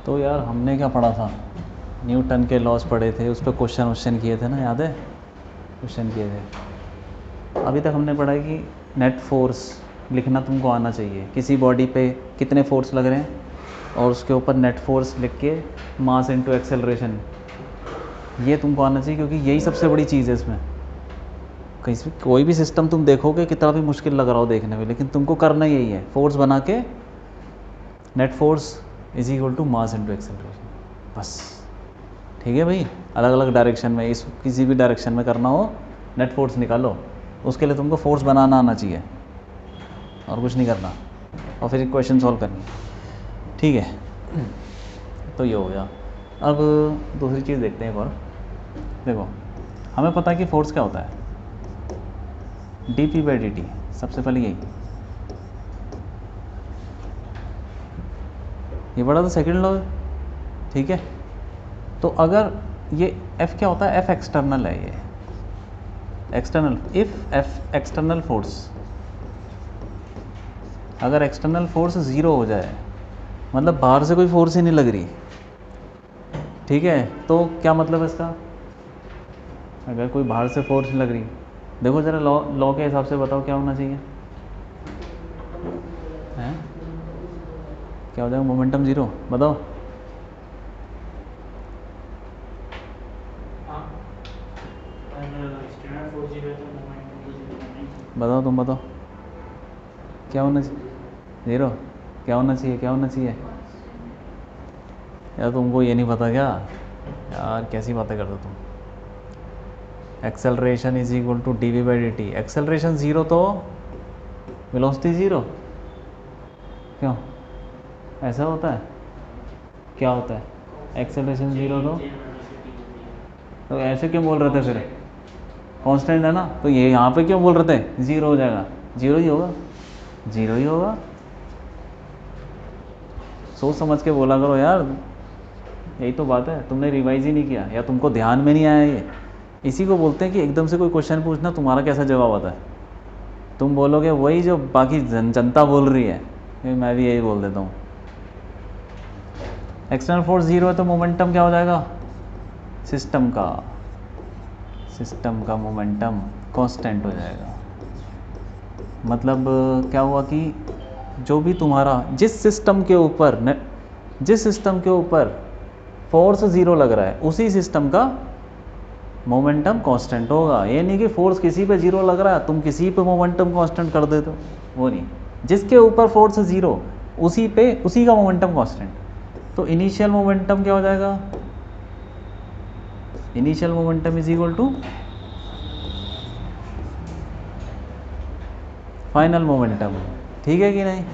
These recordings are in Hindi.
तो यार हमने क्या पढ़ा था, न्यूटन के लॉज पढ़े थे, उस पर क्वेश्चन किए थे ना, याद है? क्वेश्चन किए थे। अभी तक हमने पढ़ा है कि नेट फोर्स लिखना तुमको आना चाहिए, किसी बॉडी पे कितने फोर्स लग रहे हैं और उसके ऊपर नेट फोर्स लिख के मास इनटू एक्सेलरेशन, ये तुमको आना चाहिए, क्योंकि यही सबसे बड़ी चीज़ है इसमें। कहीं से कोई भी सिस्टम तुम देखोगे कितना भी मुश्किल लग रहा हो देखने में, लेकिन तुमको करना यही है, फोर्स बना के net force is equal to mass into acceleration, बस। ठीक है भाई, अलग अलग डायरेक्शन में, इस किसी भी डायरेक्शन में करना हो, नेट फोर्स निकालो, उसके लिए तुमको फोर्स बनाना आना चाहिए और कुछ नहीं करना, और फिर इक्वेशन सॉल्व करनी। ठीक है, तो ये हो गया। अब दूसरी चीज़ देखते हैं एक और। देखो, हमें पता है कि फोर्स क्या होता है, dp/dt, सबसे पहले यही ये बड़ा था सेकेंड लॉ, ठीक है। तो अगर ये F क्या होता है, F एक्सटर्नल है, ये external, if F external force, अगर एक्सटर्नल फोर्स 0 हो जाए, मतलब बाहर से कोई फोर्स ही नहीं लग रही, ठीक है, तो क्या मतलब है इसका? अगर कोई बाहर से फोर्स नहीं लग रही, देखो ज़रा लॉ के हिसाब से बताओ क्या होना चाहिए, हैं? क्या हो जाएगा मोमेंटम 0, बताओ। बताओ, तुम बताओ, क्या होना चाहिए? 0? क्या होना चाहिए, क्या होना चाहिए यार? तुमको ये नहीं पता क्या यार? कैसी बातें करते हो तुम? Acceleration is equal to dv/dt, acceleration 0 तो वेलोसिटी 0, क्यों ऐसा होता है? क्या होता है एक्सेलरेशन 0 तो ऐसे क्यों बोल रहे थे फिर? कांस्टेंट है ना, तो ये यहाँ पे क्यों बोल रहे थे 0 हो जाएगा? 0 ही होगा, 0 ही होगा। सोच समझ के बोला करो यार, यही तो बात है, तुमने रिवाइज ही नहीं किया या तुमको ध्यान में नहीं आया ये। इसी को बोलते हैं कि एकदम से कोई क्वेश्चन पूछना, तुम्हारा कैसा जवाब आता है, तुम बोलोगे वही जो बाकी जनता बोल रही है, मैं भी यही बोल देता हूँ। एक्सटर्नल फोर्स 0 है तो मोमेंटम क्या हो जाएगा? सिस्टम का मोमेंटम कांस्टेंट हो जाएगा। मतलब क्या हुआ कि जो भी तुम्हारा जिस सिस्टम के ऊपर फोर्स 0 लग रहा है, उसी सिस्टम का मोमेंटम कांस्टेंट होगा। ये नहीं कि फोर्स किसी पे 0 लग रहा है तुम किसी पे मोमेंटम कांस्टेंट कर देते हो, वो नहीं। जिसके ऊपर फोर्स 0 उसी का मोमेंटम कांस्टेंट। तो इनिशियल मोमेंटम क्या हो जाएगा? Initial momentum is equal to final momentum, ठीक है कि नहीं?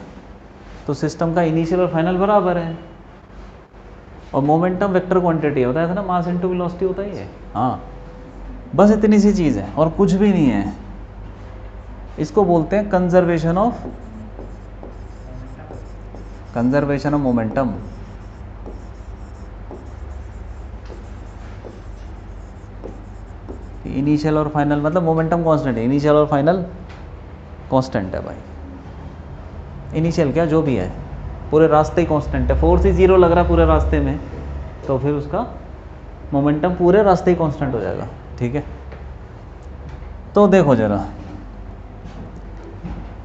तो सिस्टम का इनिशियल और फाइनल बराबर है, और मोमेंटम वेक्टर क्वांटिटी होता है ना, मास इनटू वेलोसिटी होता ही है। हाँ, बस इतनी सी चीज़ है और कुछ भी नहीं है। इसको बोलते हैं कंजर्वेशन ऑफ मोमेंटम। इनिशियल और फाइनल मतलब मोमेंटम कांस्टेंट है, इनिशियल और फाइनल कांस्टेंट है भाई। इनिशियल क्या, जो भी है पूरे रास्ते ही कांस्टेंट है। फोर्स ही 0 लग रहा है पूरे रास्ते में, तो फिर उसका मोमेंटम पूरे रास्ते ही कांस्टेंट हो जाएगा, ठीक है। तो देखो जरा,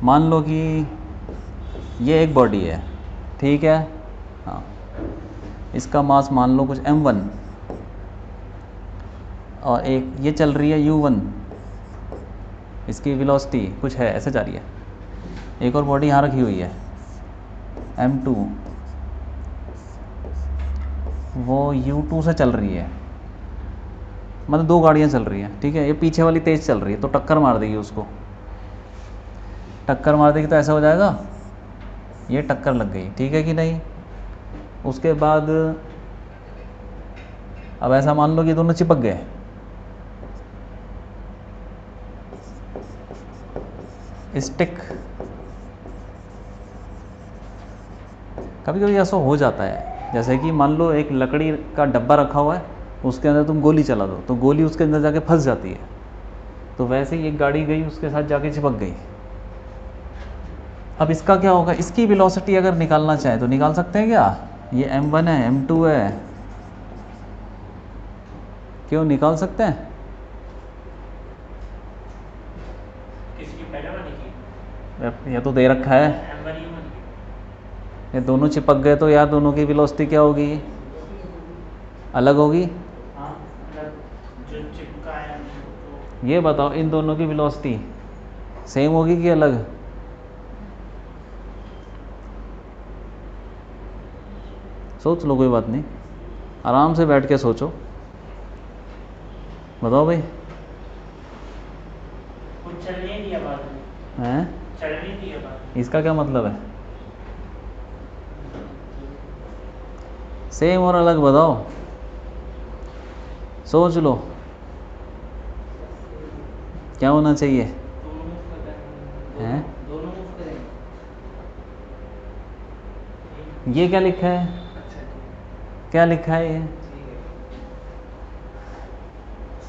मान लो कि ये एक बॉडी है, ठीक है, हाँ, इसका मास मान लो कुछ m1, और एक ये चल रही है u1, इसकी वेलोसिटी कुछ है, ऐसे जा रही है। एक और बॉडी यहाँ रखी हुई है m2, वो u2 से चल रही है, मतलब 2 गाड़ियाँ चल रही हैं, ठीक है। ये पीछे वाली तेज़ चल रही है तो टक्कर मार देगी उसको, टक्कर मार देगी तो ऐसा हो जाएगा, ये टक्कर लग गई, ठीक है कि नहीं। उसके बाद अब ऐसा मान लो कि दोनों चिपक गए, स्टिक। कभी कभी ऐसा हो जाता है, जैसे कि मान लो एक लकड़ी का डब्बा रखा हुआ है, उसके अंदर तुम गोली चला दो तो गोली उसके अंदर जाके फंस जाती है, तो वैसे ही एक गाड़ी गई उसके साथ जाके चिपक गई। अब इसका क्या होगा, इसकी वेलोसिटी अगर निकालना चाहे तो निकाल सकते हैं क्या? ये m1 है, m2 है, क्यों निकाल सकते हैं? किसकी पहले वाली की? ये तो दे रखा है, M1 U1 की। ये दोनों चिपक गए तो यार दोनों की वेलोसिटी क्या होगी? अलग होगी। हाँ मतलब जो चिपका है तो ये बताओ इन दोनों की वेलोसिटी सेम होगी कि अलग? सोच लो, कोई बात नहीं, आराम से बैठ के सोचो, बताओ भाई। कुछ चल नहीं दिया बाद में, हैं? चल नहीं दिया बाद इसका क्या मतलब है? सेम और अलग बताओ, सोच लो, क्या होना चाहिए? दोनों मूव कर रहे हैं? हैं, दोनों मूव करेंगे। ये क्या लिखा है? अच्छा क्या लिखा है ये? ठीक है,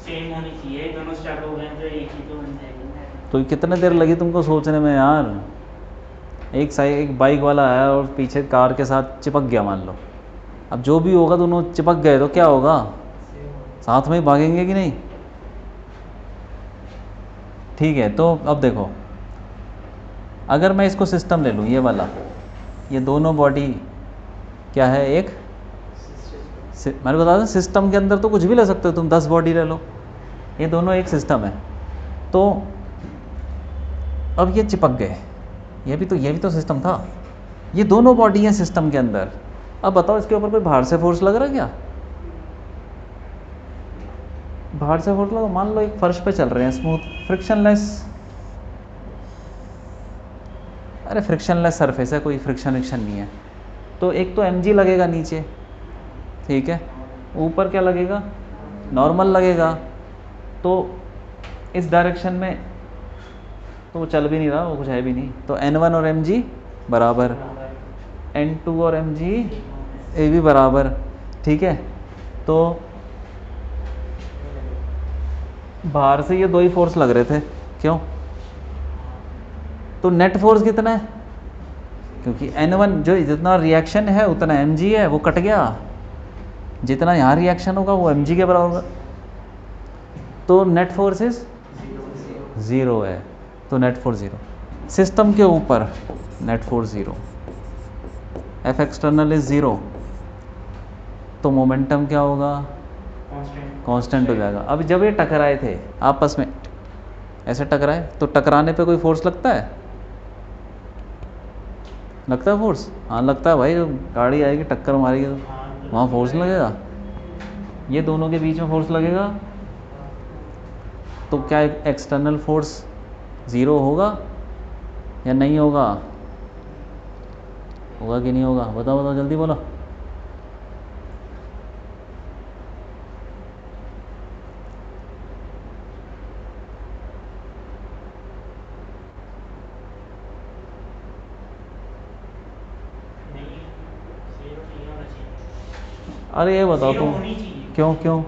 सेम होनी चाहिए, दोनों स्टार्ट हो गए तो एक ही तो बन जाएगी। तो कितने देर लगी तुमको सोचने में यार? एक बाइक वाला है और पीछे कार के साथ चिपक गया मान लो, अब जो भी होगा दोनों चिपक गए तो क्या होगा? साथ में ही भागेंगे कि नहीं? ठीक है, तो अब देखो, अगर मैं इसको सिस्टम ले लूँ, ये वाला, ये दोनों बॉडी क्या है? एक मैंने बता दें, सिस्टम के अंदर तो कुछ भी ले सकते हो तुम, 10 बॉडी ले लो, ये दोनों एक सिस्टम है। तो अब ये चिपक गए, ये भी तो सिस्टम था, ये दोनों बॉडी हैं सिस्टम के अंदर। अब बताओ इसके ऊपर कोई बाहर से फोर्स लग रहा है क्या? बाहर से फोर्स लगा, मान लो एक फर्श पे चल रहे हैं स्मूथ फ्रिक्शनलेस, अरे फ्रिक्शनलेस सरफेस है, कोई फ्रिक्शन नहीं है, तो एक तो mg लगेगा नीचे, ठीक है, ऊपर क्या लगेगा? नॉर्मल लगेगा। तो इस डायरेक्शन में तो वो चल भी नहीं रहा, वो कुछ है भी नहीं, तो n1 और mg बराबर, n2 और mg ये भी बराबर, ठीक है। तो बाहर से ये दो ही फोर्स लग रहे थे, क्यों? तो नेट फोर्स कितना है? क्योंकि n1 जो जितना रिएक्शन है उतना mg है, वो कट गया, जितना यहाँ रिएक्शन होगा वो mg के बराबर होगा, तो नेट फोर्स इज 0 है, तो नेट फोर्स 0, सिस्टम के ऊपर net force 0, F external is 0, तो मोमेंटम क्या होगा? कांस्टेंट हो जाएगा। अब जब ये टकराए थे आपस में, ऐसे टकराए, तो टकराने पे कोई फोर्स लगता है? लगता है फोर्स? हाँ लगता है भाई, जो गाड़ी आएगी टक्कर मारेगी तो वहाँ फोर्स लगेगा, ये दोनों के बीच में फोर्स लगेगा, तो क्या एक्सटर्नल फोर्स 0 होगा या नहीं होगा? होगा कि नहीं होगा? बताओ बताओ जल्दी बोलो। अरे ये बताओ तुम, क्यों क्यों?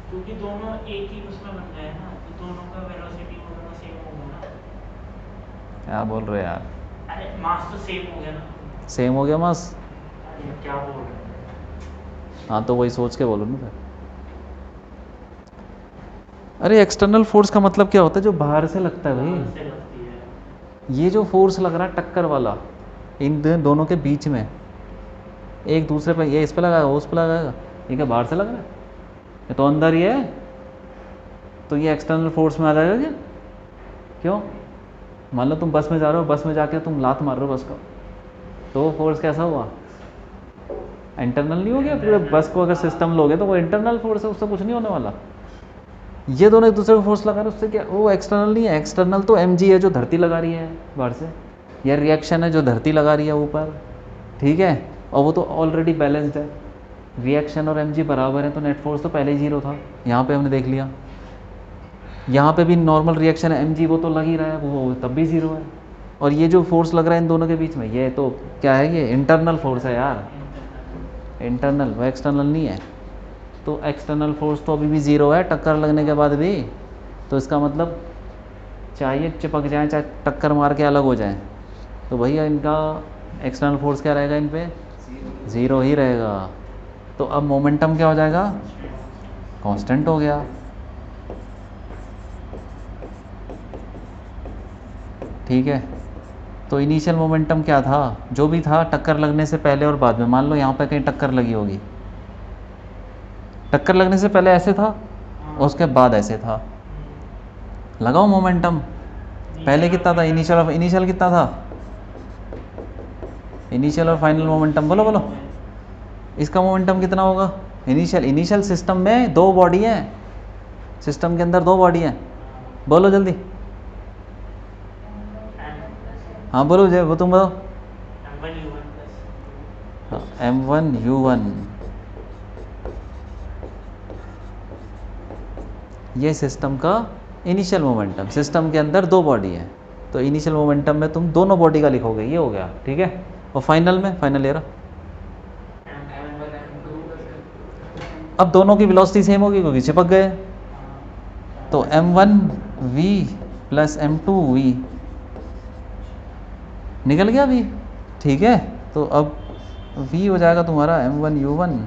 क्योंकि दोनों एक ही उसमें बन गए ना, तो दोनों का वेलोसिटी वो दोनों सेम होगा ना। क्या बोल रहे हो यार? अरे मास तो सेम हो गया ना। सेम हो गया मास? अरे क्या बोल रहे हैं? हाँ तो वही सोच के बोलो ना फिर। अरे एक्सटर्नल फोर्स का मतलब क्या होता है? जो बाहर से लगता है भाई, से लगती है। ये जो फोर्स लग रहा है टक्कर वाला इन दोनों के बीच में, एक दूसरे पे, ये इस पे लगाएगा वो उस पे लगाएगा, ये क्या बाहर से लग रहा है? ये तो अंदर ही है, तो ये एक्सटर्नल फोर्स में आ जाएगा क्या? क्यों? मान लो तुम बस में जा रहे हो, बस में जाके तुम लात मार रहे हो बस का, तो वो फोर्स कैसा हुआ? इंटरनल नहीं हो गया? पूरे बस को अगर सिस्टम लोगे तो वो इंटरनल फोर्स है, उससे कुछ नहीं होने वाला। ये दोनों एक दूसरे को फोर्स लगा रहे हैं, उससे क्या? वो एक्सटर्नल नहीं है, एक्सटर्नल तो mg है जो धरती लगा रही है बाहर से, यह रिएक्शन है जो धरती लगा रही है ऊपर, ठीक है, और वो तो ऑलरेडी बैलेंस्ड है, रिएक्शन और mg बराबर है, तो नेट फोर्स तो पहले ही 0 था, यहाँ पे हमने देख लिया। यहाँ पे भी नॉर्मल रिएक्शन है, mg वो तो लग ही रहा है, वो तब भी 0 है, और ये जो फोर्स लग रहा है इन दोनों के बीच में, ये तो क्या है? ये इंटरनल फोर्स है यार, इंटरनल, वो एक्सटर्नल नहीं है। तो एक्सटर्नल फोर्स तो अभी भी 0 है टक्कर लगने के बाद भी, तो इसका मतलब चाहे चिपक जाए चाहे टक्कर मार के अलग हो जाए, तो भैया इनका एक्सटर्नल फोर्स क्या रहेगा इन पे? ज़ीरो ही रहेगा। तो अब मोमेंटम क्या हो जाएगा, कांस्टेंट हो गया। ठीक है, तो इनिशियल मोमेंटम क्या था, जो भी था टक्कर लगने से पहले और बाद में। मान लो यहाँ पे कहीं टक्कर लगी होगी, टक्कर लगने से पहले ऐसे था और उसके बाद ऐसे था। लगाओ मोमेंटम, पहले कितना था इनिशियल कितना था, इनिशियल और फाइनल मोमेंटम बोलो बोलो, इसका मोमेंटम कितना होगा। इनिशियल सिस्टम में दो बॉडी हैं, सिस्टम के अंदर दो बॉडी हैं, बोलो जल्दी। हाँ बोलो जय, वो तुम बताओ। m1u1, ये सिस्टम का इनिशियल मोमेंटम। सिस्टम के अंदर दो बॉडी है, तो इनिशियल मोमेंटम में तुम दोनों बॉडी का लिखोगे, ये हो गया। ठीक है, और फाइनल में, फाइनल एरा, अब दोनों की वेलोसिटी सेम होगी क्योंकि चिपक गए। तो m1v प्लस m2v निकल गया v। ठीक है, तो अब v हो जाएगा तुम्हारा m1u1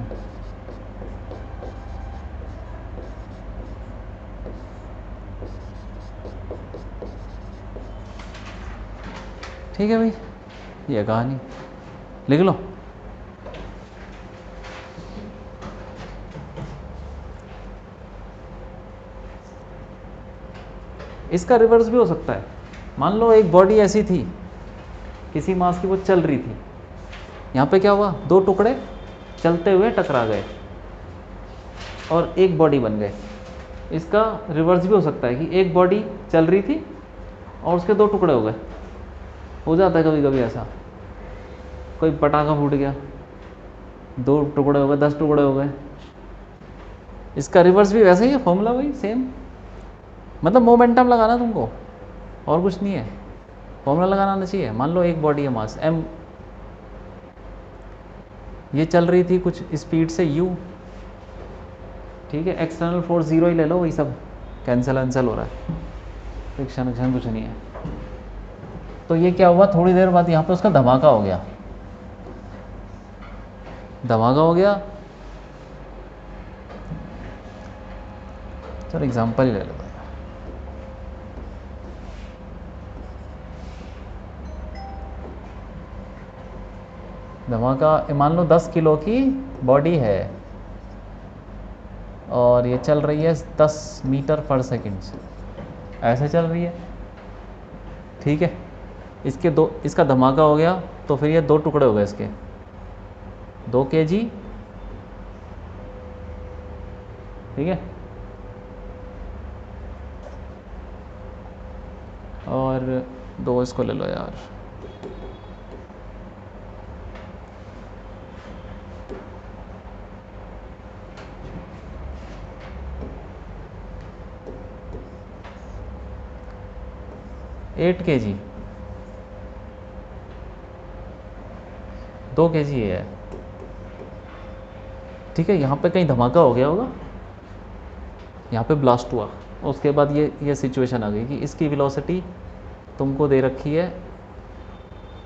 ठीक है भाई, ये कहानी लिख लो। इसका रिवर्स भी हो सकता है। मान लो एक बॉडी ऐसी थी, किसी मास की, वो चल रही थी, यहाँ पे क्या हुआ, दो टुकड़े चलते हुए टकरा गए और एक बॉडी बन गए। इसका रिवर्स भी हो सकता है कि एक बॉडी चल रही थी और उसके दो टुकड़े हो गए। हो जाता है कभी कभी ऐसा, कोई पटाखा फूट गया, दो टुकड़े हो गए, 10 टुकड़े हो गए। इसका रिवर्स भी वैसे ही है, फॉर्मूला वही सेम, मतलब मोमेंटम लगाना तुमको, और कुछ नहीं है, फॉर्मूला लगाना आना चाहिए। मान लो एक बॉडी है मास m, ये चल रही थी कुछ स्पीड से u, ठीक है, एक्सटर्नल फोर्स जीरो ही ले लो, वही सब कैंसिल हो रहा है, फ्रिक्शन कुछ नहीं है। तो ये क्या हुआ, थोड़ी देर बाद यहाँ पे उसका धमाका हो गया, धमाका हो गया। चलो एग्जांपल ही ले लो। धमाका, मान लो 10 किलो की बॉडी है और ये चल रही है 10 मीटर पर सेकंड से, ऐसे चल रही है। ठीक है, इसका धमाका हो गया तो फिर ये दो टुकड़े हो गए इसके, 2 kg, ठीक है, और दो इसको ले लो यार, एट kg, 2 kg है। ठीक है, यहाँ पे कहीं धमाका हो गया होगा, यहाँ पे ब्लास्ट हुआ, उसके बाद ये सिचुएशन आ गई कि इसकी वेलोसिटी तुमको दे रखी है,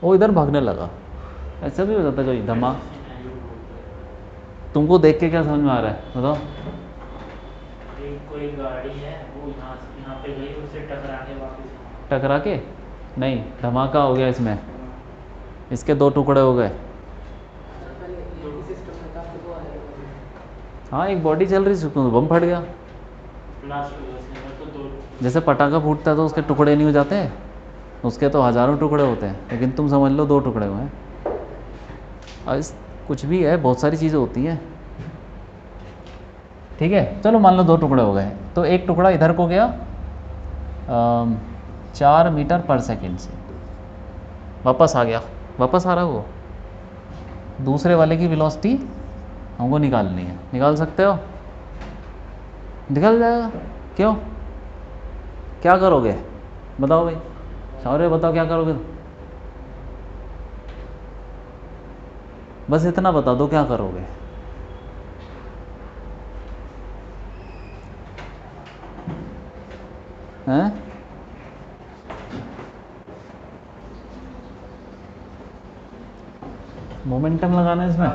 वो इधर भागने लगा। ऐसा भी हो जाता है कभी धमा, तुमको देख के क्या समझ में आ रहा है बताओ। कोई गाड़ी है वो यहाँ पे गई, उससे टकरा के वापस, टकरा के नहीं, धमाका हो गया इसमें, इसके दो टुकड़े हो गए। हाँ, एक बॉडी चल रही थी, तो बम फट गया, ब्लास्ट हो गया उसके, तो दो, जैसे पटाखा फूटता है तो उसके टुकड़े नहीं हो जाते हैं, उसके तो हज़ारों टुकड़े होते हैं, लेकिन तुम समझ लो 2 टुकड़े हुए हैं। और कुछ भी है, बहुत सारी चीज़ें होती हैं। ठीक है, चलो मान लो 2 टुकड़े हो गए, तो एक टुकड़ा इधर को गया 4 मीटर पर सेकंड से, वापस आ गया, वापस आ रहा वो। दूसरे वाले की वेलोसिटी हमको निकालनी है, निकाल सकते हो, निकल जाएगा। क्यों, क्या करोगे बताओ भाई, शौर्य बताओ क्या करोगे, बस इतना बता दो क्या करोगे। हैं, मोमेंटम लगाना है इसमें।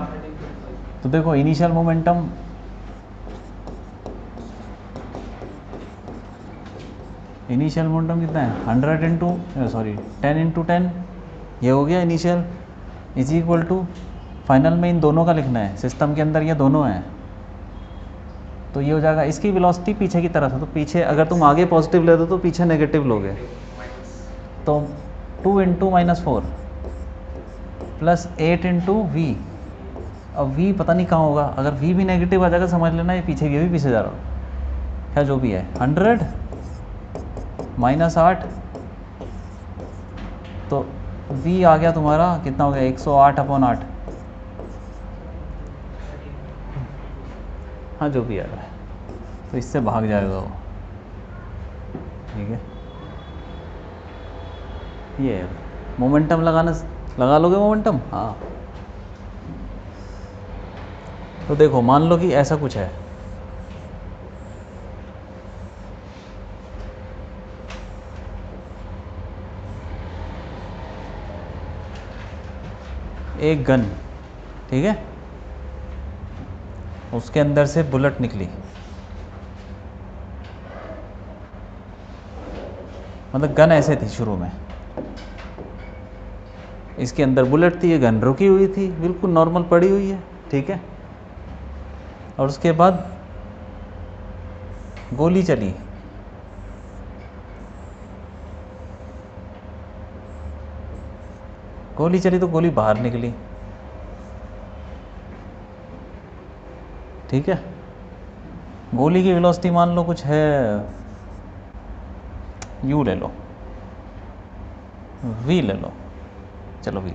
तो देखो इनिशियल मोमेंटम कितना है 100 इंटू 10 इंटू 10, ये हो गया initial, is equal to final में इन दोनों का लिखना है, सिस्टम के अंदर ये दोनों हैं, तो ये हो जाएगा इसकी वेलोसिटी पीछे की तरफ है, तो पीछे अगर तुम आगे पॉजिटिव ले दो तो पीछे नेगेटिव लोगे, तो 2 इंटू -4 प्लस 8 इंटू वी। अब वी पता नहीं कहाँ होगा, अगर वी भी नेगेटिव आ जाएगा समझ लेना ये पीछे की भी पीछे जा रहा हो, क्या जो भी है 100 -8, तो वी आ गया तुम्हारा कितना हो गया 108/8। हाँ जो भी आ रहा है, तो इससे भाग जाएगा वो, ठीक है। ये मोमेंटम लगा लोगे मोमेंटम, हाँ। तो देखो मान लो कि ऐसा कुछ है, एक गन, ठीक है, उसके अंदर से बुलेट निकली, मतलब गन ऐसे थी शुरू में, इसके अंदर बुलेट थी, ये गन रुकी हुई थी बिल्कुल नॉर्मल पड़ी हुई है, ठीक है, और उसके बाद गोली चली, तो गोली बाहर निकली, ठीक है। गोली की वेलोसिटी मान लो कुछ है, यू ले लो, वी ले लो, चलो वी,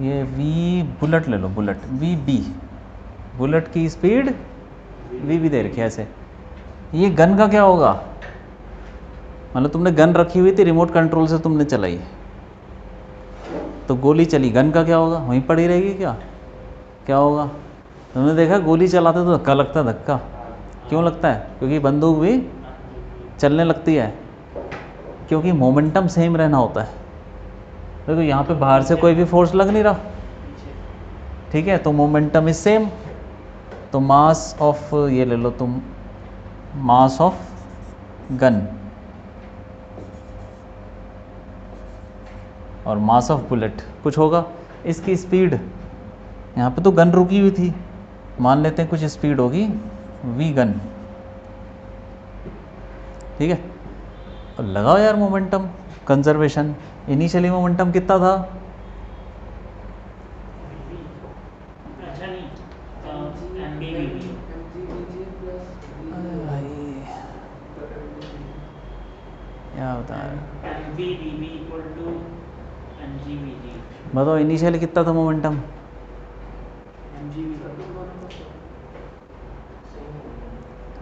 ये वी बुलेट ले लो, बुलेट वी बी, बुलेट की स्पीड वी भी दे रखी है ऐसे। ये गन का क्या होगा, मतलब तुमने गन रखी हुई थी रिमोट कंट्रोल से तुमने चलाई, तो गोली चली, गन का क्या होगा, वहीं पड़ी रहेगी क्या होगा। तुमने देखा गोली चलाते तो धक्का लगता है, धक्का क्यों लगता है, क्योंकि बंदूक भी चलने लगती है, क्योंकि मोमेंटम सेम रहना होता है। देखो यहाँ पे बाहर से कोई भी फोर्स लग नहीं रहा, ठीक है, तो मोमेंटम इज सेम, तो मास ऑफ, ये ले लो तुम, मास ऑफ गन और मास ऑफ बुलेट कुछ होगा, इसकी स्पीड, यहाँ पे तो गन रुकी हुई थी, मान लेते हैं कुछ स्पीड होगी वी गन, ठीक है। और लगाओ यार मोमेंटम कंजर्वेशन, इनिशियली मोमेंटम कितना था, अच्छा नहीं, MBVB क्या होता है, MBVB इक्वल टू MGVG। बताओ इनिशियली कितना था मोमेंटम,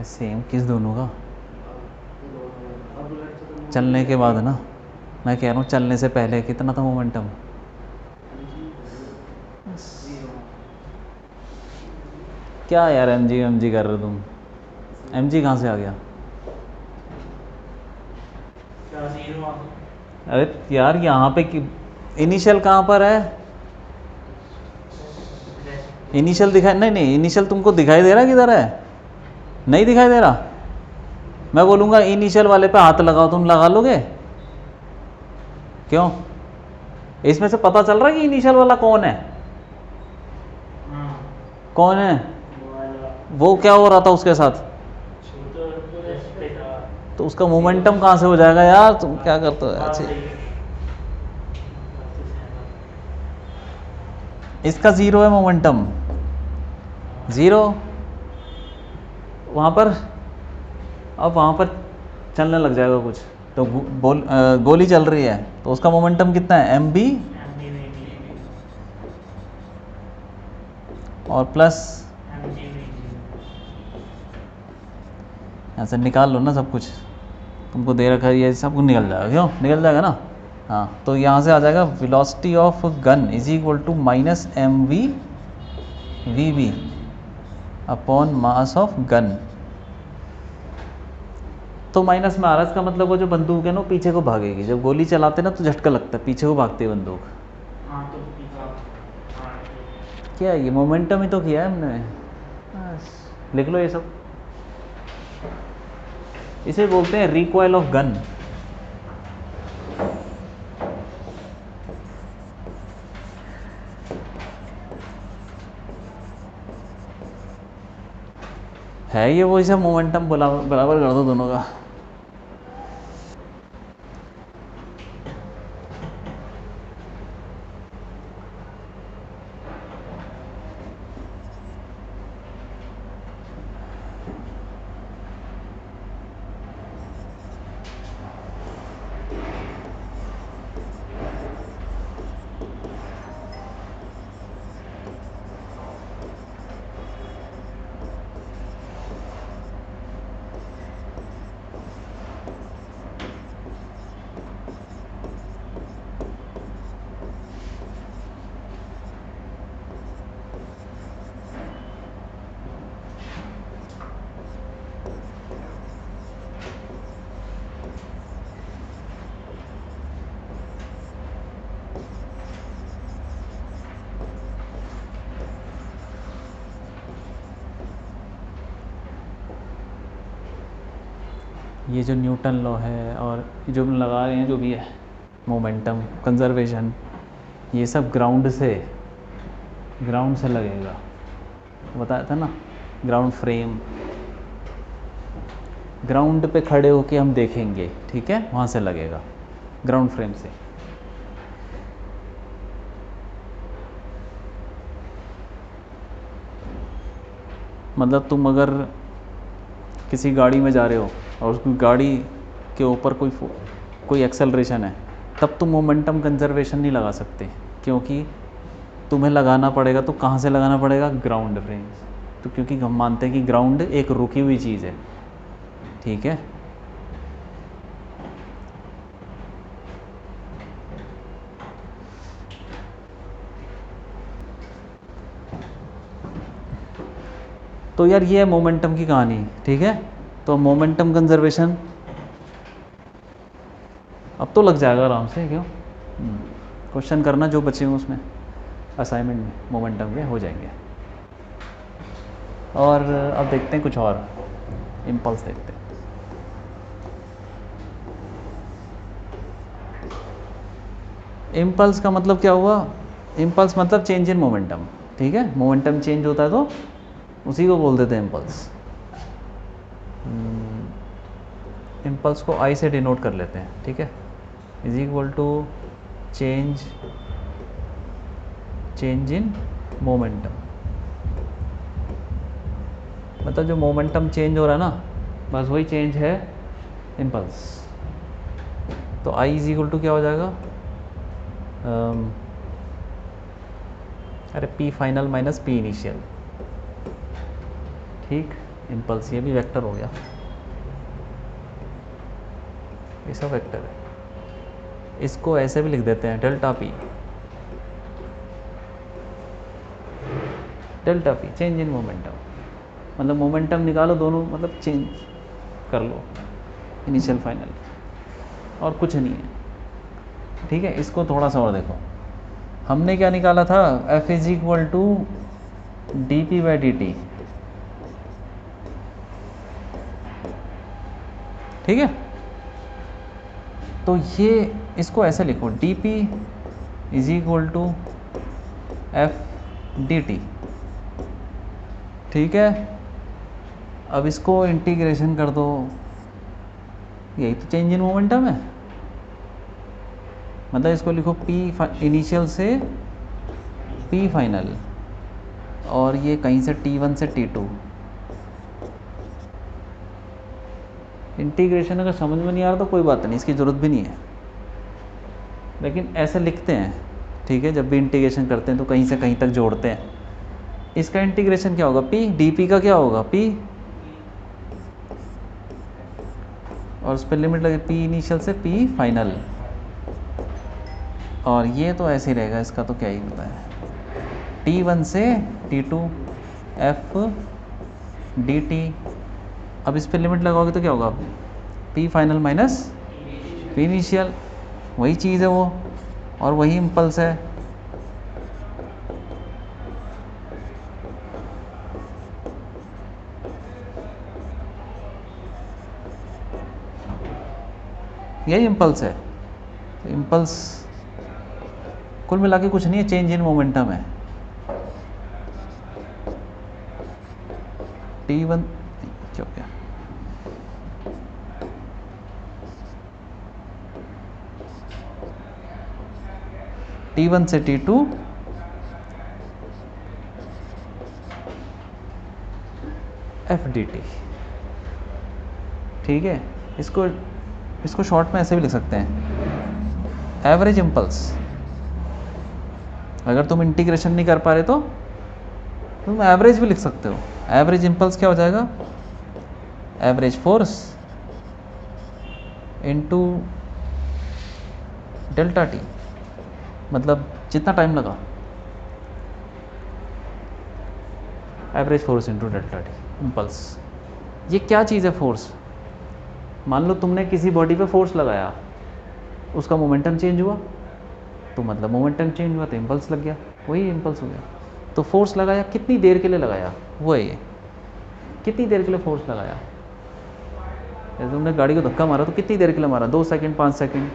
सेम किस दोनों का, चलने के बाद ना, मैं कह रहा हूँ चलने से पहले कितना था मोमेंटम, क्या यार एम जी कर रहे हो तुम, एम जी कहाँ से आ गया, अरे यार यहाँ पे इनिशियल कहाँ पर है, इनिशियल दिखाई नहीं, इनिशियल तुमको दिखाई दे रहा किधर है, नहीं दिखाई दे रहा, मैं बोलूँगा इनिशियल वाले पे हाथ लगाओ, तुम लगा लोगे, क्यों, इसमें से पता चल रहा है कि इनिशियल वाला कौन है, कौन है, वो क्या हो रहा था उसके साथ, तो उसका मोमेंटम कहाँ से हो जाएगा यार, तुम क्या करते हो ऐसे, इसका ज़ीरो है मोमेंटम, ज़ीरो, वहाँ पर, अब वहाँ पर चलने लग जाएगा कुछ, तो गोली चल रही है, तो उसका मोमेंटम कितना है, एम बी और प्लस, यहाँ से निकाल लो ना सब कुछ, तुमको दे रखा है ये सब कुछ निकल जाएगा, क्यों निकल जाएगा ना, हाँ, तो यहाँ से आ जाएगा velocity of gun is equal to -mv/v/b upon mass of gun, तो माइनस में आ रहा है, इसका मतलब वो जो बंदूक है ना पीछे को भागेगी। जब गोली चलाते ना तो झटका लगता है, पीछे को भागती है बंदूक। हाँ तो पिका, हाँ ठीक। क्या है ये, मोमेंटम ही तो किया है हमने। बस लिख लो ये सब। इसे बोलते हैं रिकॉइल ऑफ गन। है ये वो सब मोमेंटम बराबर कर दो दोनों का। ये जो न्यूटन लॉ है और जो लगा रहे हैं जो भी है मोमेंटम कंजर्वेशन, ये सब ग्राउंड से लगेगा। बताया था ना, ग्राउंड फ्रेम, ग्राउंड पे खड़े होके हम देखेंगे, ठीक है, वहाँ से लगेगा, ग्राउंड फ्रेम से। मतलब तुम अगर किसी गाड़ी में जा रहे हो और उस गाड़ी के ऊपर कोई एक्सेलरेशन है, तब तुम मोमेंटम कंजर्वेशन नहीं लगा सकते, क्योंकि तुम्हें लगाना पड़ेगा। तो कहाँ से लगाना पड़ेगा, ग्राउंड फ्रेम। तो क्योंकि हम मानते हैं कि ग्राउंड एक रुकी हुई चीज़ है, ठीक है। तो यार ये है मोमेंटम की कहानी, ठीक है। तो मोमेंटम कंजर्वेशन अब तो लग जाएगा आराम से, क्यों। क्वेश्चन करना जो बचे हों उसमें असाइनमेंट में मोमेंटम के हो जाएंगे। और अब देखते हैं कुछ और, इम्पल्स देखते हैं। इम्पल्स का मतलब क्या हुआ, इम्पल्स मतलब चेंज इन मोमेंटम, ठीक है। मोमेंटम चेंज होता है तो उसी को बोल देते हैं इम्पल्स। इम्पल्स को आई से डिनोट कर लेते हैं, ठीक है। Is equal to change in momentum. मतलब जो मोमेंटम चेंज हो रहा है ना, बस वही चेंज है इम्पल्स। तो आई इज इक्वल टू क्या हो जाएगा, अरे P final minus P initial, ठीक। इम्पल्स ये भी वेक्टर हो गया, ये सब वेक्टर है। इसको ऐसे भी लिख देते हैं delta P, change in momentum. मतलब मोमेंटम निकालो दोनों, मतलब चेंज कर लो इनिशियल फाइनल, और कुछ नहीं है, ठीक है। इसको थोड़ा सा और देखो, हमने क्या निकाला था, F is equal to d p by d t, ठीक है। तो ये इसको ऐसे लिखो, d p is equal to F d t, ठीक है। अब इसको इंटीग्रेशन कर दो, यही तो चेंज इन मोमेंटम है। मतलब इसको लिखो पी इनिशियल से पी फाइनल, और ये कहीं से T1 से T2। इंटीग्रेशन अगर समझ में नहीं आ रहा तो कोई बात नहीं, इसकी ज़रूरत भी नहीं है, लेकिन ऐसे लिखते हैं, ठीक है। जब भी इंटीग्रेशन करते हैं तो कहीं से कहीं तक जोड़ते हैं। इसका इंटीग्रेशन क्या होगा, पी डी पी का क्या होगा, पी, और उस पर लिमिट लगे पी इनिशियल से पी फाइनल, और ये तो ऐसे ही रहेगा, इसका तो क्या ही होता है, T1 से T2 एफ डी टी। अब इस पर लिमिट लगाओगे तो क्या होगा, P final minus P initial, वही चीज़ है वो, और वही इम्पल्स है। यही इम्पल्स है। तो इम्पल्स कुल मिला के कुछ नहीं है, चेंज इन मोमेंटम है। T1 क्या हो गया, T1 से T2 FDT, ठीक है। इसको शॉर्ट में ऐसे भी लिख सकते हैं, एवरेज इम्पल्स। अगर तुम इंटीग्रेशन नहीं कर पा रहे तो तुम एवरेज भी लिख सकते हो। एवरेज इम्पल्स क्या हो जाएगा, average force into delta T, मतलब जितना टाइम लगा, average force into delta T impulse. ये क्या चीज़ है फोर्स? मान लो तुमने किसी बॉडी पे फोर्स लगाया, उसका मोमेंटम चेंज हुआ, तो मतलब मोमेंटम चेंज हुआ तो इम्पल्स लग गया, वही इम्पल्स हो गया। तो फोर्स लगाया, कितनी देर के लिए लगाया, वो है ये, कितनी देर के लिए फोर्स लगाया। जैसे तुमने गाड़ी को धक्का मारा तो कितनी देर के लिए मारा, 2 सेकंड 5 सेकंड,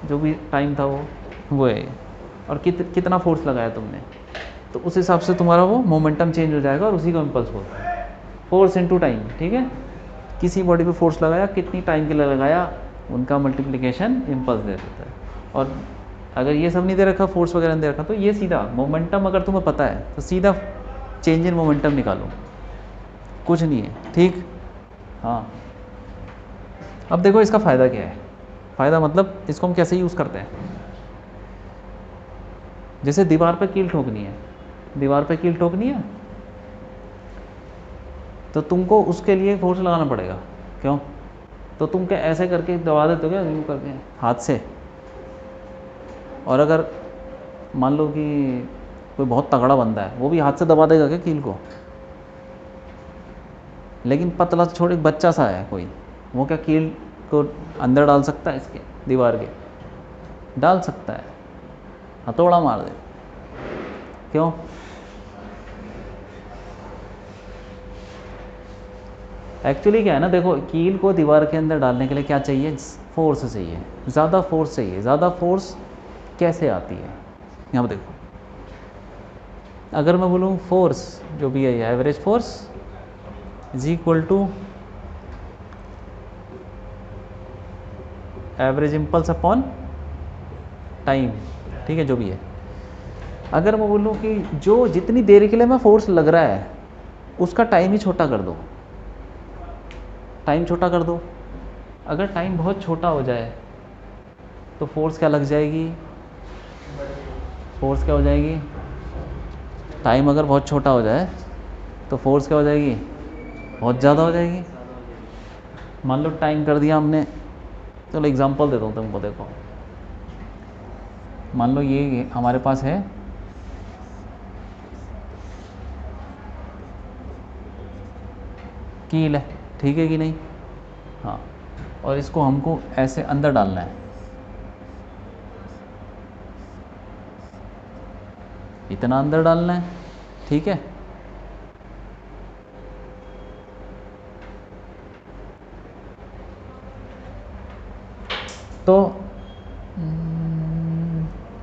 जो भी टाइम था वो है। और कितना फोर्स लगाया तुमने, तो उस हिसाब से तुम्हारा वो मोमेंटम चेंज हो जाएगा, और उसी को इम्पल्स बोलते हैं, फोर्स इनटू टाइम, ठीक है। किसी बॉडी पे फोर्स लगाया, कितनी टाइम के लिए लगाया, उनका मल्टीप्लिकेशन इम्पल्स दे देता है। और अगर ये सब नहीं दे रखा, फोर्स वगैरह नहीं दे रखा, तो ये सीधा मोमेंटम अगर तुम्हें पता है तो सीधा चेंज इन मोमेंटम निकालो, कुछ नहीं है, ठीक। हाँ, अब देखो इसका फ़ायदा क्या है। फ़ायदा मतलब इसको हम कैसे यूज़ करते हैं। जैसे दीवार पे कील ठोकनी है, दीवार पे कील ठोकनी है, तो तुमको उसके लिए फोर्स लगाना पड़ेगा। क्यों? तो तुम क्या ऐसे करके दबा देते हो क्या, यूँ करके हाथ से? और अगर मान लो कि कोई बहुत तगड़ा बंदा है, वो भी हाथ से दबा देगा क्या कील को? लेकिन पतला छोड़ एक बच्चा सा है कोई, वो क्या कील को अंदर डाल सकता है इसके दीवार के? डाल सकता है, हथौड़ा मार दे। क्यों? एक्चुअली क्या है ना, देखो कील को दीवार के अंदर डालने के लिए क्या चाहिए, फोर्स चाहिए, ज़्यादा फोर्स चाहिए। ज़्यादा फोर्स कैसे आती है, यहाँ पर देखो। अगर मैं बोलूँ फोर्स जो भी है, average force is equal to average impulse upon time, ठीक है, जो भी है। अगर मैं बोलूँ कि जो जितनी देर के लिए मैं फोर्स लग रहा है, उसका टाइम ही छोटा कर दो, टाइम छोटा कर दो। अगर टाइम बहुत छोटा हो जाए तो फोर्स क्या लग जाएगी, फोर्स क्या हो जाएगी, टाइम अगर बहुत छोटा हो जाए तो फोर्स क्या हो जाएगी, बहुत ज़्यादा हो जाएगी। मान लो टाइम कर दिया हमने, चलो एग्जांपल देता हूँ तुमको, देखो मान लो ये हमारे पास है कील है, ठीक है कि नहीं? हाँ, और इसको हमको ऐसे अंदर डालना है, इतना अंदर डालना है, ठीक है। तो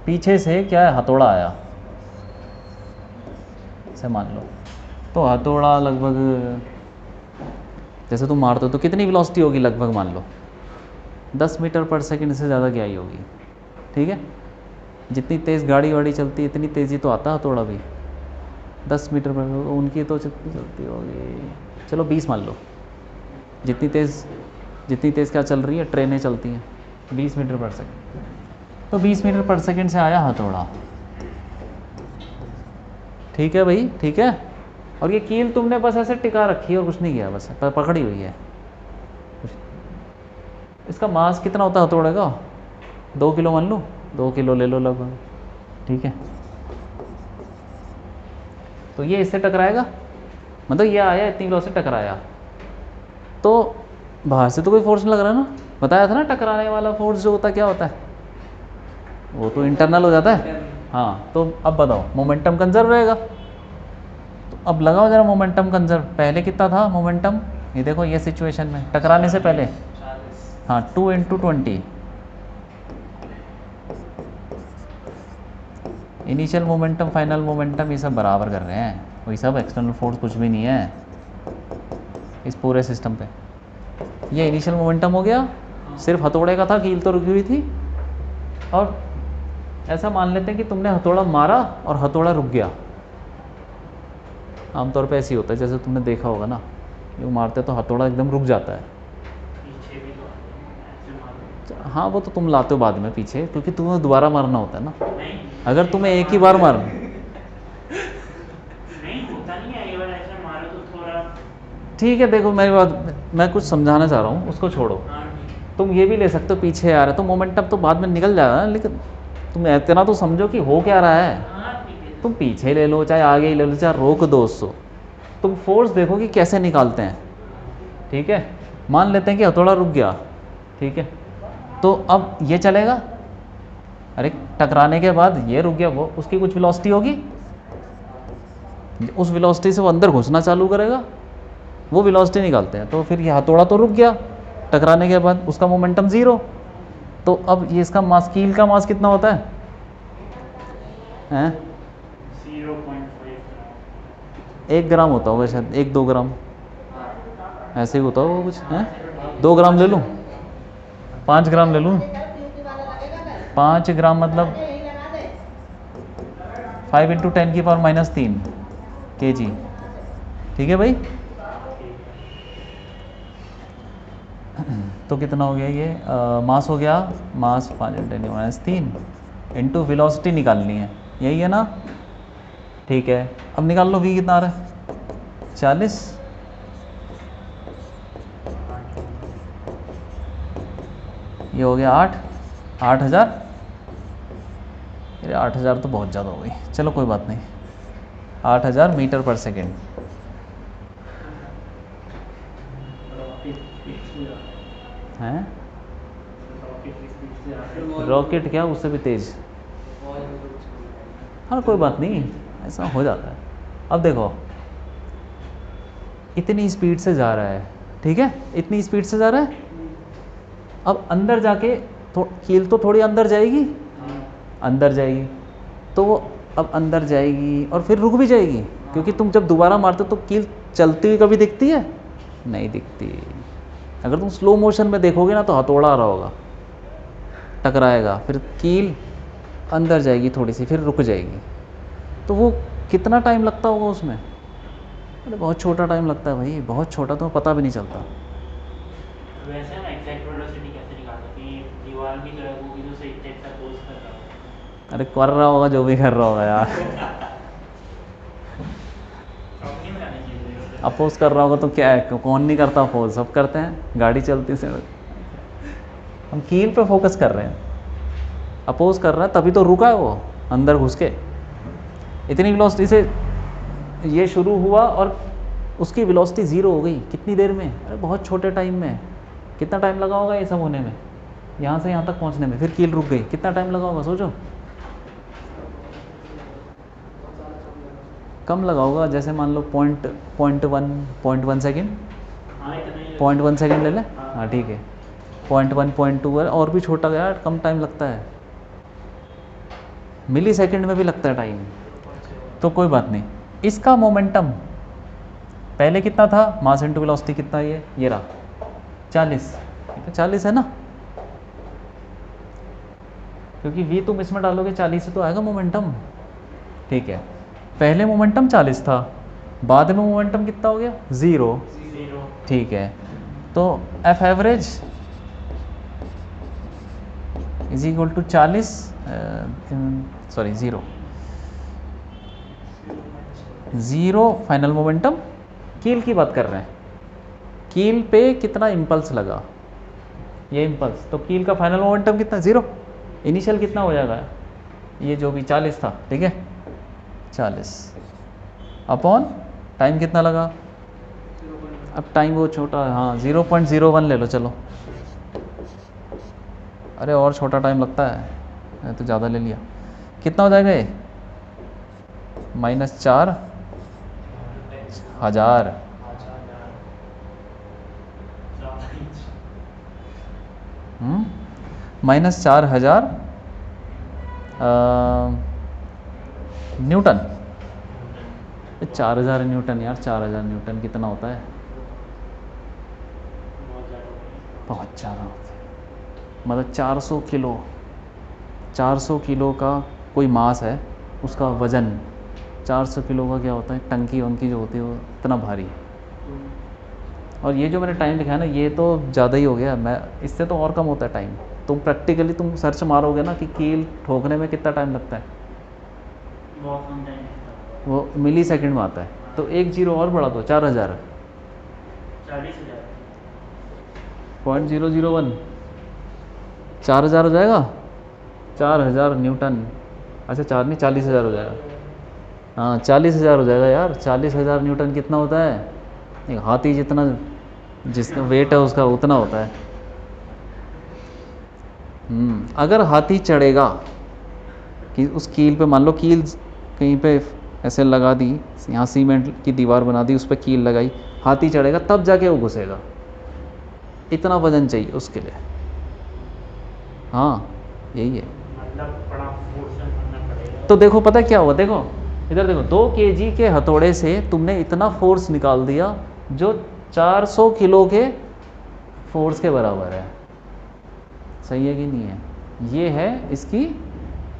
पीछे से क्या है, हथौड़ा आया, से मान लो। तो हथौड़ा लगभग, जैसे तुम मारते हो तो कितनी वेलोसिटी होगी, लगभग मान लो 10 मीटर पर सेकंड से ज़्यादा क्या ही होगी, ठीक है। जितनी तेज़ गाड़ी वाड़ी चलती है, इतनी तेज़ी तो आता हथौड़ा भी, 10 मीटर पर, उनकी तो जितनी चलती होगी, चलो 20 मान लो। जितनी तेज़ क्या चल रही है, ट्रेनें चलती हैं, 20 मीटर पर सेकंड। तो 20 मीटर पर सेकंड से आया हथौड़ा, ठीक है भाई, ठीक है। और ये कील तुमने बस ऐसे टिका रखी है और कुछ नहीं किया, बस पकड़ी हुई है। इसका मास कितना होता है हथौड़े का, 2 किलो मान लो, 2 किलो ले लो लगभग, ठीक है। तो ये इससे टकराएगा, मतलब ये आया इतनी किलो से टकराया, तो बाहर से तो कोई फोर्स नहीं लग रहा ना, बताया था ना टकराने वाला फोर्स जो होता है क्या होता है, वो तो इंटरनल हो जाता है। हाँ, तो अब बताओ मोमेंटम कंजर्व रहेगा। तो अब लगाओ जरा मोमेंटम कंजर्व, पहले कितना था मोमेंटम, ये देखो ये सिचुएशन में टकराने से पहले, हाँ 2 × 20 इनिशियल मोमेंटम फाइनल मोमेंटम ये सब बराबर कर रहे हैं, वही सब एक्सटर्नल फोर्स कुछ भी नहीं है इस पूरे सिस्टम पे। ये इनिशियल मोमेंटम हो गया, सिर्फ हथौड़े का था, कील तो रुकी हुई थी। और ऐसा मान लेते हैं कि तुमने हथौड़ा मारा और हथौड़ा रुक गया, आमतौर पे ऐसे ही होता है, जैसे तुमने देखा होगा ना, यूँ मारते तो हथौड़ा एकदम रुक जाता है। पीछे भी तो ऐसे मारो। हाँ वो तो तुम लाते हो बाद में पीछे, क्योंकि तुम्हें दोबारा मारना होता है ना। नहीं अगर तुम्हें एक ही बार मार, नहीं होता नहीं है, एक बार ऐसे मारो तो थोड़ा। ठीक है देखो मेरी बात, मैं कुछ समझाना चाह रहा हूँ, उसको छोड़ो। हाँ ठीक है। तुम ये भी ले सकते हो पीछे आ रहा है तो मोमेंटम तो बाद में निकल जाएगा ना, लेकिन तुम इतना तो समझो कि हो क्या रहा है। हाँ ठीक है। तुम पीछे ले लो चाहे आगे ही ले लो चाहे रोक दो उसको, तुम फोर्स देखो कि कैसे निकालते हैं। ठीक है, मान लेते हैं कि हथौड़ा रुक गया, ठीक है, तो अब ये चलेगा, अरे टकराने के बाद ये रुक गया, वो उसकी कुछ वेलोसिटी होगी, उस वेलोसिटी से वो अंदर घुसना चालू करेगा, वो वेलोसिटी निकालते हैं। तो फिर ये हथौड़ा तो रुक गया टकराने के बाद, उसका मोमेंटम ज़ीरो। तो अब ये इसका मास, कील का मास कितना होता है, हैं 0.5 1 ग्राम होता होगा शायद, 1-2 ग्राम ऐसे ही होता होगा कुछ, हैं 2 ग्राम ले लूँ, 5 ग्राम ले लूँ, 5 ग्राम मतलब 5 × 10⁻³ kg, ठीक है भाई। तो कितना हो गया ये मास हो गया, मास 5 × 10⁻³ इंटू वेलोसिटी निकालनी है, यही है ना, ठीक है। अब निकाल लो v कितना आ रहा है 40, ये हो गया 8,000। अरे 8,000 तो बहुत ज़्यादा हो गई, चलो कोई बात नहीं, 8,000 मीटर पर सेकेंड। हैं रॉकेट क्या, उससे भी तेज़, हाँ कोई बात नहीं, ऐसा हो जाता है। अब देखो इतनी स्पीड से जा रहा है, ठीक है, इतनी स्पीड से जा रहा है, अब अंदर जाके कील तो थोड़ी अंदर जाएगी, अंदर जाएगी, तो वो अब अंदर जाएगी और फिर रुक भी जाएगी, क्योंकि तुम जब दोबारा मारते हो तो कील चलती हुई कभी दिखती है, नहीं दिखती। अगर तुम स्लो मोशन में देखोगे ना तो हथौड़ा आ रहा होगा, टकराएगा, फिर कील अंदर जाएगी थोड़ी सी, फिर रुक जाएगी। तो वो कितना टाइम लगता होगा उसमें, अरे बहुत छोटा टाइम लगता है भाई, बहुत छोटा, तुम्हें पता भी नहीं चलता। वैसे ना एग्जैक्ट वेलोसिटी कैसे निकालते, कि दीवार भी जो है वो भी तो सही टाइप का पोज कर रहा होगा। अरे कर रहा होगा जो भी कर रहा होगा यार, अपनी में आनी चाहिए। अपोज कर रहा होगा तो क्या है, कौन नहीं करता अपोज, सब करते हैं, गाड़ी चलती से। हम कील पे फोकस कर रहे हैं, अपोज कर रहा है तभी तो रुका है वो अंदर घुस के। इतनी वेलोसिटी से ये शुरू हुआ और उसकी वेलोसिटी ज़ीरो हो गई कितनी देर में, अरे बहुत छोटे टाइम में। कितना टाइम लगा होगा ये सब होने में, यहाँ से यहाँ तक पहुँचने में, फिर कील रुक गई, कितना टाइम लगा होगा सोचो। कम लगा होगा, जैसे मान लो 0.1 सेकेंड, हाँ इतना ही 0.1 सेकेंड ले लें, हाँ ठीक है, 0.1 0.2 और भी छोटा गया, कम टाइम लगता है, मिली सेकेंड में भी लगता है टाइम। तो कोई बात नहीं, इसका मोमेंटम पहले कितना था, मास इंटू वेलोसिटी कितना, ये रहा 40, ठीक है 40 है ना, क्योंकि v तुम इसमें डालोगे 40 से तो आएगा मोमेंटम, ठीक है। पहले मोमेंटम 40 था, बाद में मोमेंटम कितना हो गया 0, 0। ठीक है। तो F average is equal to 40, sorry 0 final momentum, कील की बात कर रहे हैं, कील पे कितना इम्पल्स लगा, ये इम्पल्स, तो कील का फाइनल मोमेंटम कितना 0, इनिशियल कितना हो जाएगा, ये जो भी 40 था, ठीक है 40 अपॉन टाइम कितना लगा अब टाइम वो छोटा है, हाँ 0.01 ले लो चलो। अरे और छोटा टाइम लगता है, मैंने तो ज़्यादा ले लिया। कितना हो जाएगा ये? -4,000। -4,000 न्यूटन। 4,000 न्यूटन यार, 4,000 न्यूटन कितना होता है? बहुत ज़्यादा होता है। मतलब 400 किलो, 400 किलो का कोई मास है, उसका वज़न 400 किलो का क्या होता है? टंकी वंकी जो होती है वो इतना भारी। और ये जो मैंने टाइम लिखा है ना, ये तो ज़्यादा ही हो गया। मैं इससे तो और कम होता है टाइम। तुम प्रैक्टिकली तुम सर्च मारोगे ना कि कील ठोकने में कितना टाइम लगता है, बहुत कम टाइम लगता है। वो मिली सेकेंड में आता है। तो एक जीरो और बढ़ा दो, 4,000, 40,000। 0.001, 4,000 हो जाएगा। 4,000 न्यूटन, अच्छा 4 नहीं 40,000 हो जाएगा। हाँ 40,000 हो जाएगा यार। 40,000 न्यूटन कितना होता है? एक हाथी जितना, जिसका वेट है उसका उतना होता है। अगर हाथी चढ़ेगा कि उस कील पे, मान लो कील कहीं पे ऐसे लगा दी, यहाँ सीमेंट की दीवार बना दी, उस पर कील लगाई, हाथी चढ़ेगा तब जाके वो घुसेगा। इतना वजन चाहिए उसके लिए। हाँ यही है। मतलब बड़ा फोर्स करना पड़ेगा। तो देखो पता है क्या हुआ, देखो इधर देखो, 2 kg के हथौड़े से तुमने इतना फोर्स निकाल दिया जो 400 किलो के फोर्स के बराबर है। सही है कि नहीं है? ये है इसकी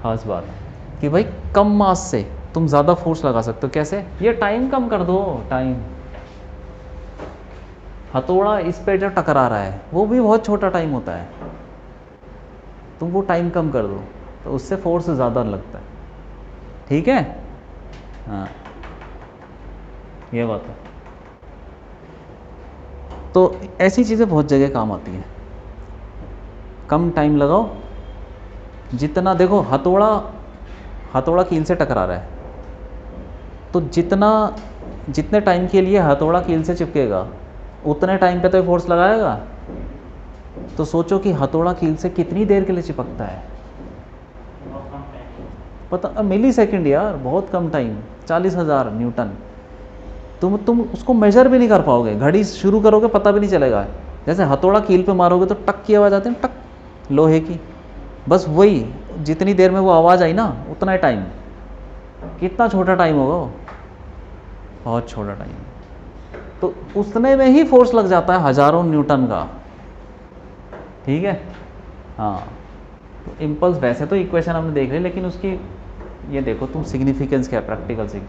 खास बात कि भाई कम मास से तुम ज़्यादा फोर्स लगा सकते हो। कैसे? ये टाइम कम कर दो। टाइम, हथौड़ा इस पे जो टकरा रहा है वो भी बहुत छोटा टाइम होता है, तुम वो टाइम कम कर दो तो उससे फोर्स ज़्यादा लगता है। ठीक है? हाँ ये बात है। तो ऐसी चीज़ें बहुत जगह काम आती हैं। कम टाइम लगाओ, जितना देखो हथौड़ा कील से टकरा रहा है, तो जितने टाइम के लिए हथौड़ा कील से चिपकेगा उतने टाइम पे तो फोर्स लगाएगा। तो सोचो कि हथौड़ा कील से कितनी देर के लिए चिपकता है। बहुत कम टाइम। पता, मिली सेकेंड यार, बहुत कम टाइम। 40,000 न्यूटन। तुम उसको मेजर भी नहीं कर पाओगे। घड़ी शुरू करोगे पता भी नहीं चलेगा। जैसे हथौड़ा कील पे मारोगे तो टक की आवाज़ आती है, टक, लोहे की, बस वही, जितनी देर में वो आवाज़ आई ना उतना ही टाइम। कितना छोटा टाइम होगा वो, बहुत छोटा टाइम। तो उतने में ही फोर्स लग जाता है हज़ारों न्यूटन का। ठीक है? हाँ तो इम्पल्स, वैसे तो इक्वेशन हमने देख ली, लेकिन उसकी ये देखो तुम सिग्निफिकेंस क्या है प्रैक्टिकल से।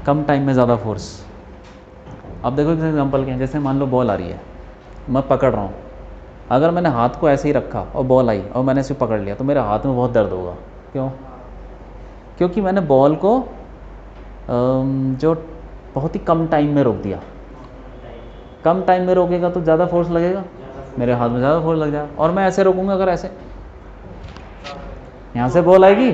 कम टाइम में ज़्यादा फोर्स। अब देखो एक एग्जांपल क्या है, जैसे मान लो बॉल आ रही है, मैं पकड़ रहा हूँ, अगर मैंने हाथ को ऐसे ही रखा और बॉल आई और मैंने इसे पकड़ लिया तो मेरे हाथ में बहुत दर्द होगा। क्यों? क्योंकि मैंने बॉल को जो बहुत ही कम टाइम में रोक दिया। कम टाइम में रोकेगा तो ज़्यादा फोर्स लगेगा, मेरे हाथ में ज़्यादा फोर्स लग जाएगा। और मैं ऐसे रोकूंगा, अगर ऐसे, यहाँ से बॉल आएगी,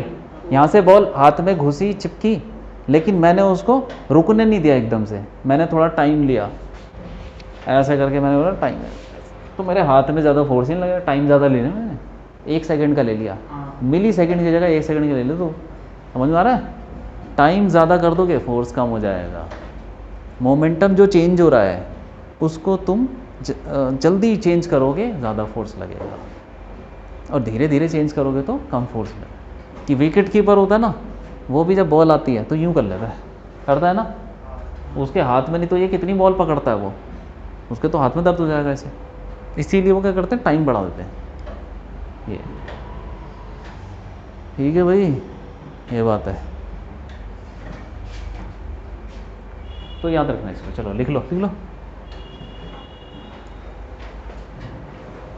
यहाँ से बॉल हाथ में घुसी, चिपकी, लेकिन मैंने उसको रुकने नहीं दिया एकदम से, मैंने थोड़ा टाइम लिया, ऐसे करके मैंने बोला टाइम है, तो मेरे हाथ में ज़्यादा फोर्स नहीं लगेगा। टाइम ज़्यादा ले लिया मैंने, 1 सेकंड का ले लिया, मिली सेकंड की जगह 1 सेकंड का ले लो। तो समझ में आ रहा है? टाइम ज़्यादा कर दोगे फोर्स कम हो जाएगा। मोमेंटम जो चेंज हो रहा है उसको तुम जल्दी चेंज करोगे, ज़्यादा फोर्स लगेगा, और धीरे धीरे चेंज करोगे तो कम फोर्स लगेगा। कि विकेट कीपर होता है ना, वो भी जब बॉल आती है तो यूँ कर लेता है, करता है ना, उसके हाथ में नहीं तो ये कितनी बॉल पकड़ता है वो, उसके तो हाथ में दर्द हो जाएगा ऐसे। इसीलिए वो क्या करते हैं, टाइम बढ़ा देते हैं। ये ठीक है भाई, ये बात है, तो याद रखना इसको। चलो लिख लो, लिख लो।